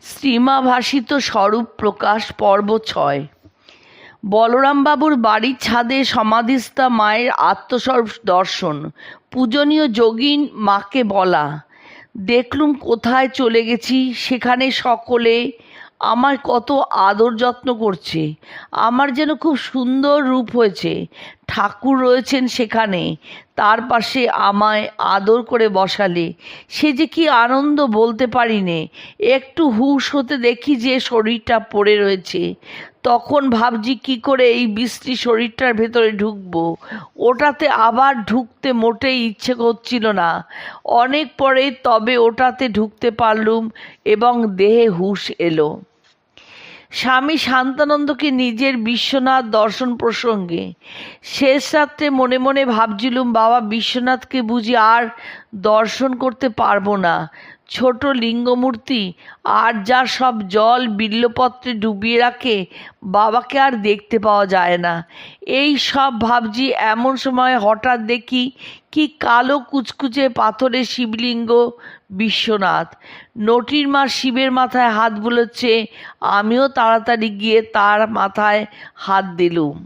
শ্রীমাভাসিত স্বরূপ প্রকাশ পর্ব 6। বলরামবাবুর বাড়ির ছাদে সমাধিস্থা মায়ের আত্মস্বরূপ দর্শন। পূজনীয় যোগিন মাকে বলা, দেখলুম কোথায় চলে গেছি সেখানে সকলে আমার কত আদর যত্ন করছে। আমার যেন খুব সুন্দর রূপ হয়েছে। ঠাকুর রয়েছেন সেখানে, তার পাশে আমায় আদর করে বসালে সে যে কি আনন্দ বলতে পারি নে। একটু হুঁশ হতে দেখি যে শরীরটা পড়ে রয়েছে। তখন ভাবছি কি করে এই বিশ্রী শরীরটার ভেতরে ঢুকবো। ওটাতে আবার ঢুকতে মোটেই ইচ্ছে করছিল না। অনেক পরে তবে ওটাতে ঢুকতে পারলুম এবং দেহে হুঁশ এলো। স্বামী শান্তানন্দকে নিজের বিশ্বনাথ দর্শন প্রসঙ্গে শেষ রাত্রে মনে মনে ভাবছিলুম, বাবা বিশ্বনাথকে বুঝি আর দর্শন করতে পারবো না। ছোট লিঙ্গমূর্তি আর যা সব জল বিল্লপত্রে ডুবিয়ে রাখে, বাবাকে আর দেখতে পাওয়া যায় না। এই সব ভাবছি, এমন সময় হঠাৎ দেখি কি কালো কুচকুচে পাথরের শিবলিঙ্গ বিশ্বনাথ। নটির মা শিবের মাথায় হাত বুলোচ্ছে। আমিও তাড়াতাড়ি গিয়ে তার মাথায় হাত দিলুম।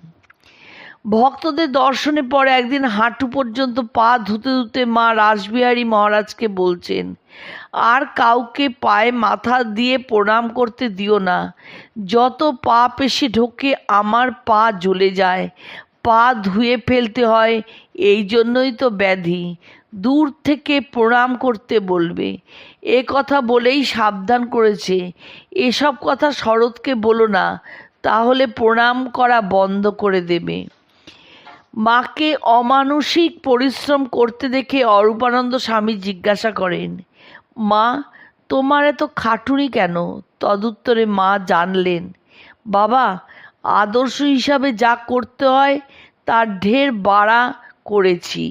ভক্তদের দর্শনে পরে একদিন হাঁটু পর্যন্ত পা ধুতে ধুতে মা রাসবিহারী মহারাজকে বলছেন, আর কাউকে পায়ে মাথা দিয়ে প্রণাম করতে দিও না। যত পাপ এসে ঢোকে আমার পা জ্বলে যায়। পা ধুয়ে ফেলতে হয়, এই জন্যই তো ব্যাধি। দূর থেকে প্রণাম করতে বলবে। এ কথা বলেই সাবধান করেছে, এসব কথা শরৎকে বলো না, তাহলে প্রণাম করা বন্ধ করে দেবে। মাকে অমানসিক পরিশ্রম করতে দেখে অরূপানন্দ স্বামী জিজ্ঞাসা করেন, মা তোমার এত খাটুনি কেন? তদুত্তরে মা জানলেন, বাবা আদর্শ হিসাবে যা করতে হয় তার ঢের বাড়া করেছি।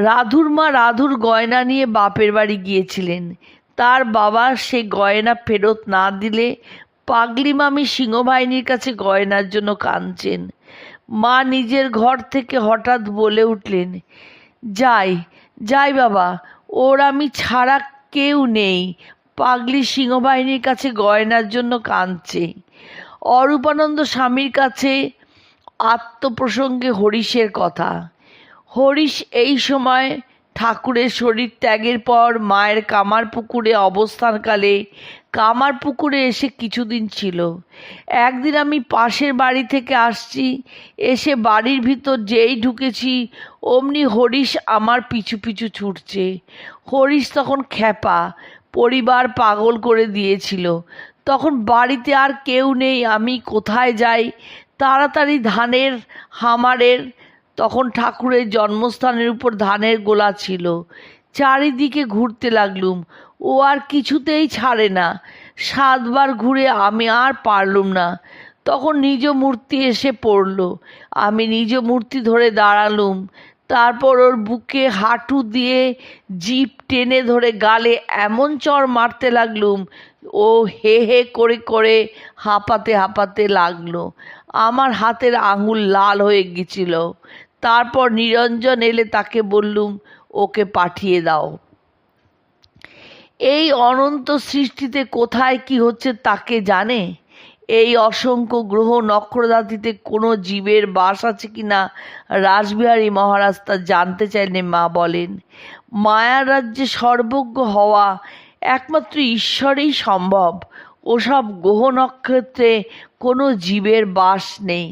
রাধুর মা রাধুর গয়না নিয়ে বাপের বাড়ি গিয়েছিলেন। তার বাবা সে গয়না ফেরত না দিলে পাগলি মামি সিংহবাহিনীর কাছে গয়নার জন্য কাঁদছেন। মা নিজের ঘর থেকে হঠাৎ বলে উঠলেন, যাই যাই বাবা, ওর আমি ছাড়া কেউ নেই। পাগলি সিংহবাহিনীর কাছে গয়নার জন্য কাঁদছে। অরূপানন্দ স্বামীর কাছে আত্মপ্রসঙ্গে হরিশের কথা। হরিশ এই সময় ঠাকুরের শরীর ত্যাগের পর মায়ের কামারপুকুরে অবস্থানকালে কামারপুকুরে এসে কিছুদিন ছিল। একদিন আমি পাশের বাড়ি থেকে আসছি, এসে বাড়ির ভিতর যেই ঢুকেছি অমনি হরিশ আমার পিছু পিছু ছুটছে। হরিশ তখন খ্যাপা, পরিবার পাগল করে দিয়েছিল। তখন বাড়িতে আর কেউ নেই, আমি কোথায় যাই? তাড়াতাড়ি ধানের হামারের, তখন ঠাকুরের জন্মস্থানের উপর ধানের গোলা ছিল, চারিদিকে ঘুরতে লাগলুম। ও আর কিছুতেই ছাড়ে না। 7 বার ঘুরে আমি আর পারলুম না। তখন নিজ মূর্তি এসে পড়ল। আমি নিজ মূর্তি ধরে দাঁড়ালুম। তারপর ওর বুকে হাঁটু দিয়ে জিভ টেনে ধরে গালে এমন চড় মারতে লাগলুম, ও হে হে করে করে হাঁপাতে হাঁপাতে লাগলো। আমার হাতের আঙুল লাল হয়ে গেছিল। তারপর নিরঞ্জন এলে তাকে বললুম, ওকে পাঠিয়ে দাও। এই অনন্ত সৃষ্টিতে কোথায় কি হচ্ছে তাকে জানে? এই অসংখ্য গ্রহ নক্ষত্রাদিতে কোনো জীবের বাস আছে কি না রাসবিহারী মহারাজ তা জানতে চাইলে মা বলেন, মায়ার রাজ্যে সর্বজ্ঞ হওয়া একমাত্র ঈশ্বরেই সম্ভব। ওসব গ্রহ নক্ষত্রে কোনো জীবের বাস নেই।